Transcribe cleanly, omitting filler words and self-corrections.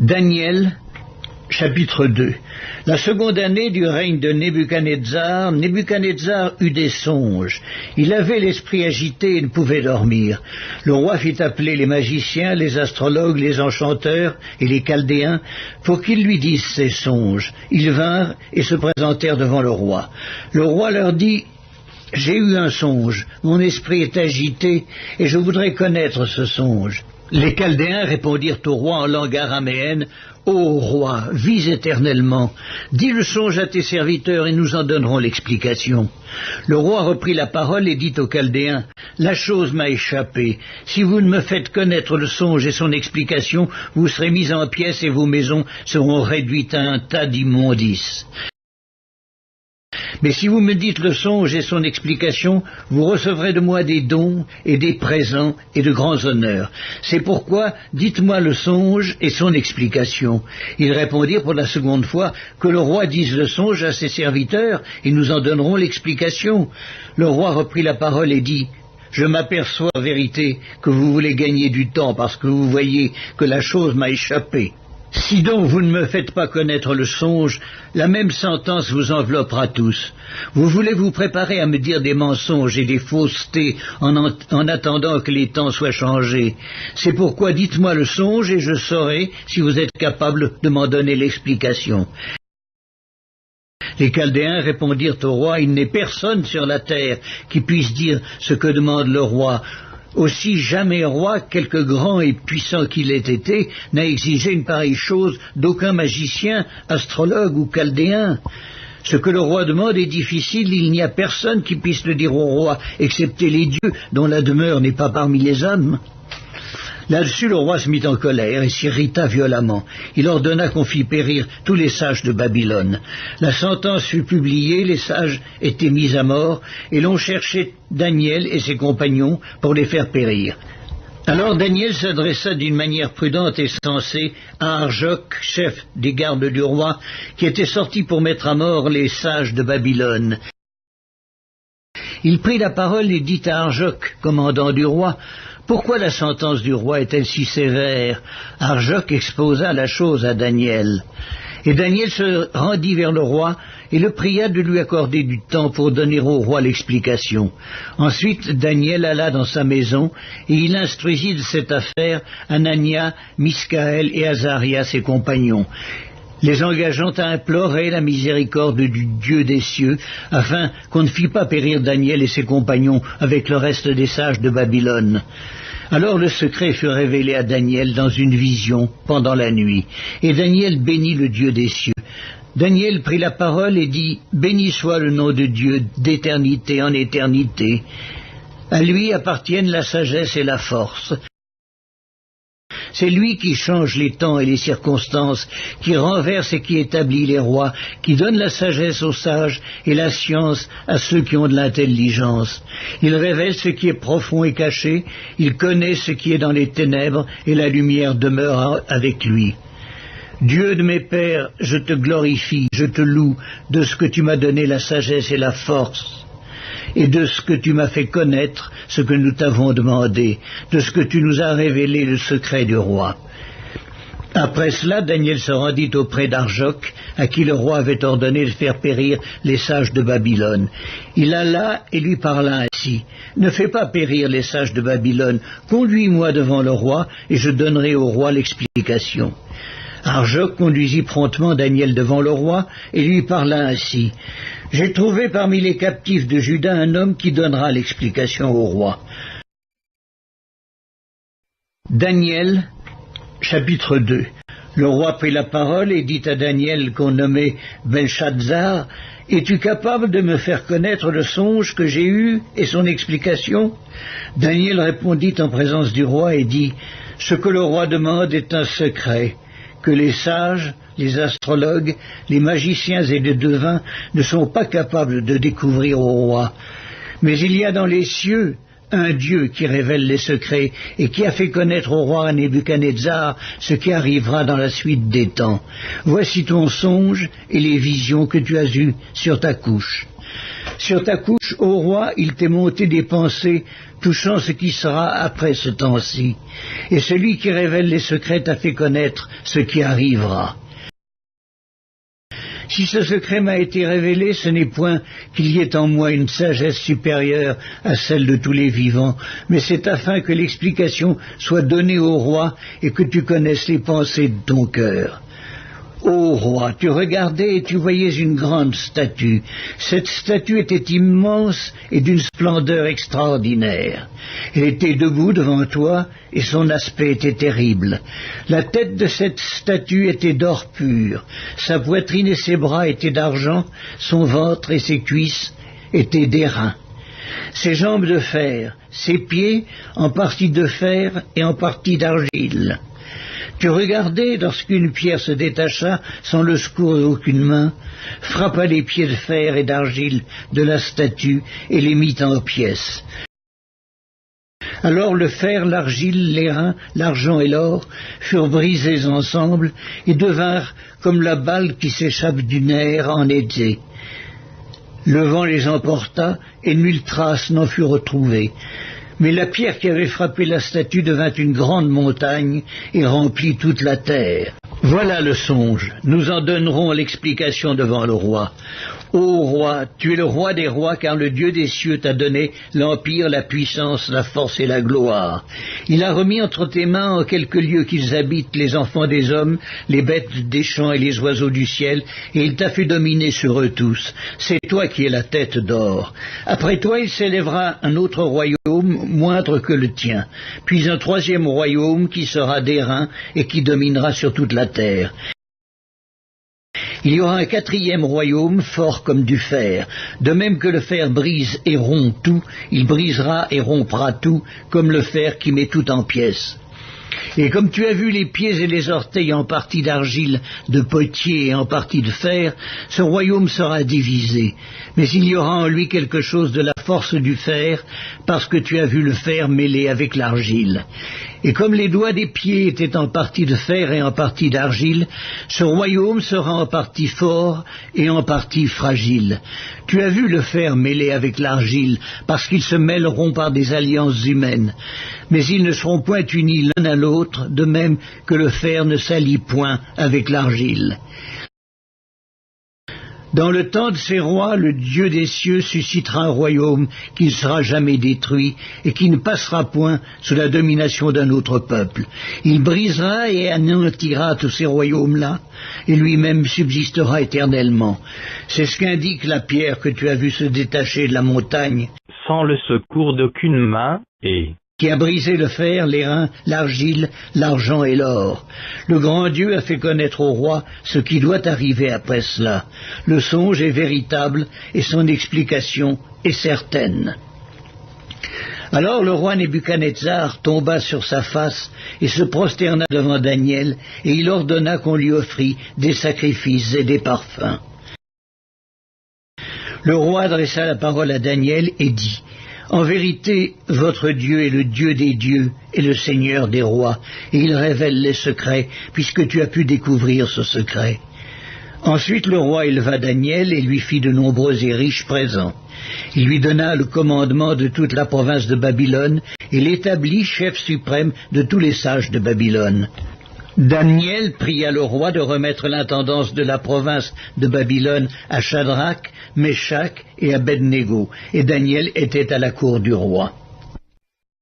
Daniel, chapitre 2. La seconde année du règne de Nebuchadnezzar, Nebuchadnezzar eut des songes. Il avait l'esprit agité et ne pouvait dormir. Le roi fit appeler les magiciens, les astrologues, les enchanteurs et les chaldéens pour qu'ils lui disent ses songes. Ils vinrent et se présentèrent devant le roi. Le roi leur dit: « J'ai eu un songe, mon esprit est agité et je voudrais connaître ce songe. » Les Chaldéens répondirent au roi en langue araméenne: « Ô roi, vis éternellement, dis le songe à tes serviteurs et nous en donnerons l'explication. » Le roi reprit la parole et dit aux Chaldéens: « La chose m'a échappé. Si vous ne me faites connaître le songe et son explication, vous serez mis en pièces et vos maisons seront réduites à un tas d'immondices. Mais si vous me dites le songe et son explication, vous recevrez de moi des dons et des présents et de grands honneurs. C'est pourquoi dites-moi le songe et son explication. » Ils répondirent pour la seconde fois: « Que le roi dise le songe à ses serviteurs et nous en donnerons l'explication. » Le roi reprit la parole et dit: « Je m'aperçois en vérité que vous voulez gagner du temps parce que vous voyez que la chose m'a échappé. Si donc vous ne me faites pas connaître le songe, la même sentence vous enveloppera tous. Vous voulez vous préparer à me dire des mensonges et des faussetés en attendant que les temps soient changés. C'est pourquoi dites-moi le songe et je saurai si vous êtes capable de m'en donner l'explication. » Les Chaldéens répondirent au roi: « Il n'est personne sur la terre qui puisse dire ce que demande le roi. Aussi jamais roi, quelque grand et puissant qu'il ait été, n'a exigé une pareille chose d'aucun magicien, astrologue ou chaldéen. Ce que le roi demande est difficile, il n'y a personne qui puisse le dire au roi, excepté les dieux, dont la demeure n'est pas parmi les hommes. » Là-dessus, le roi se mit en colère et s'irrita violemment. Il ordonna qu'on fît périr tous les sages de Babylone. La sentence fut publiée, les sages étaient mis à mort, et l'on cherchait Daniel et ses compagnons pour les faire périr. Alors Daniel s'adressa d'une manière prudente et sensée à Arjoc, chef des gardes du roi, qui était sorti pour mettre à mort les sages de Babylone. Il prit la parole et dit à Arjoc, commandant du roi: « Pourquoi la sentence du roi est-elle si sévère ?» Arjoc exposa la chose à Daniel. Et Daniel se rendit vers le roi et le pria de lui accorder du temps pour donner au roi l'explication. Ensuite, Daniel alla dans sa maison et il instruisit de cette affaire Anania, Miscaël et Azaria, ses compagnons, les engageant à implorer la miséricorde du Dieu des cieux, afin qu'on ne fît pas périr Daniel et ses compagnons avec le reste des sages de Babylone. Alors le secret fut révélé à Daniel dans une vision pendant la nuit, et Daniel bénit le Dieu des cieux. Daniel prit la parole et dit: « Béni soit le nom de Dieu d'éternité en éternité. À lui appartiennent la sagesse et la force. C'est lui qui change les temps et les circonstances, qui renverse et qui établit les rois, qui donne la sagesse aux sages et la science à ceux qui ont de l'intelligence. Il révèle ce qui est profond et caché, il connaît ce qui est dans les ténèbres, et la lumière demeure avec lui. Dieu de mes pères, je te glorifie, je te loue de ce que tu m'as donné la sagesse et la force, et de ce que tu m'as fait connaître ce que nous t'avons demandé, de ce que tu nous as révélé le secret du roi. » Après cela, Daniel se rendit auprès d'Arjoc, à qui le roi avait ordonné de faire périr les sages de Babylone. Il alla et lui parla ainsi: « Ne fais pas périr les sages de Babylone, conduis-moi devant le roi, et je donnerai au roi l'explication. » Arjoc conduisit promptement Daniel devant le roi et lui parla ainsi: « J'ai trouvé parmi les captifs de Juda un homme qui donnera l'explication au roi. » Daniel, chapitre 2. Le roi prit la parole et dit à Daniel, qu'on nommait Belshazzar: « Es-tu capable de me faire connaître le songe que j'ai eu et son explication ?» Daniel répondit en présence du roi et dit: « Ce que le roi demande est un secret, que les sages, les astrologues, les magiciens et les devins ne sont pas capables de découvrir au roi. Mais il y a dans les cieux un Dieu qui révèle les secrets et qui a fait connaître au roi Nebuchadnezzar ce qui arrivera dans la suite des temps. Voici ton songe et les visions que tu as eues sur ta couche. » Sur ta couche, ô roi, il t'est monté des pensées touchant ce qui sera après ce temps-ci. Et celui qui révèle les secrets t'a fait connaître ce qui arrivera. Si ce secret m'a été révélé, ce n'est point qu'il y ait en moi une sagesse supérieure à celle de tous les vivants, mais c'est afin que l'explication soit donnée au roi et que tu connaisses les pensées de ton cœur. Ô roi, tu regardais et tu voyais une grande statue. Cette statue était immense et d'une splendeur extraordinaire. Elle était debout devant toi et son aspect était terrible. La tête de cette statue était d'or pur. Sa poitrine et ses bras étaient d'argent, son ventre et ses cuisses étaient d'airain. Ses jambes de fer, ses pieds en partie de fer et en partie d'argile. Tu regardais lorsqu'une pierre se détacha sans le secours d'aucune main, frappa les pieds de fer et d'argile de la statue et les mit en pièces. Alors le fer, l'argile, l'airain, l'argent et l'or furent brisés ensemble et devinrent comme la balle qui s'échappe du nerf en été. Le vent les emporta et nulle trace n'en fut retrouvée. Mais la pierre qui avait frappé la statue devint une grande montagne et remplit toute la terre. Voilà le songe. Nous en donnerons l'explication devant le roi. Ô roi, tu es le roi des rois, car le Dieu des cieux t'a donné l'empire, la puissance, la force et la gloire. Il a remis entre tes mains en quelques lieux qu'ils habitent les enfants des hommes, les bêtes des champs et les oiseaux du ciel, et il t'a fait dominer sur eux tous. C'est toi qui es la tête d'or. Après toi, il s'élèvera un autre royaume, moindre que le tien, puis un troisième royaume qui sera d'airain et qui dominera sur toute la terre. Il y aura un quatrième royaume, fort comme du fer. De même que le fer brise et rompt tout, il brisera et rompra tout, comme le fer qui met tout en pièces. Et comme tu as vu les pieds et les orteils en partie d'argile, de potier et en partie de fer, ce royaume sera divisé. Mais il y aura en lui quelque chose de la force du fer, parce que tu as vu le fer mêlé avec l'argile. Et comme les doigts des pieds étaient en partie de fer et en partie d'argile, ce royaume sera en partie fort et en partie fragile. Tu as vu le fer mêlé avec l'argile, parce qu'ils se mêleront par des alliances humaines. Mais ils ne seront point unis l'un à l'autre, de même que le fer ne s'allie point avec l'argile. Dans le temps de ces rois, le Dieu des cieux suscitera un royaume qui ne sera jamais détruit et qui ne passera point sous la domination d'un autre peuple. Il brisera et anéantira tous ces royaumes-là, et lui-même subsistera éternellement. C'est ce qu'indique la pierre que tu as vue se détacher de la montagne, sans le secours d'aucune main, et qui a brisé le fer, l'airain, l'argile, l'argent et l'or. Le grand Dieu a fait connaître au roi ce qui doit arriver après cela. Le songe est véritable et son explication est certaine. Alors le roi Nebuchadnezzar tomba sur sa face et se prosterna devant Daniel, et il ordonna qu'on lui offrît des sacrifices et des parfums. Le roi adressa la parole à Daniel et dit: En vérité, votre Dieu est le Dieu des dieux et le Seigneur des rois, et il révèle les secrets, puisque tu as pu découvrir ce secret. Ensuite le roi éleva Daniel et lui fit de nombreux et riches présents. Il lui donna le commandement de toute la province de Babylone et l'établit chef suprême de tous les sages de Babylone. Daniel pria le roi de remettre l'intendance de la province de Babylone à Shadrach, Meshach et Abednego, et Daniel était à la cour du roi.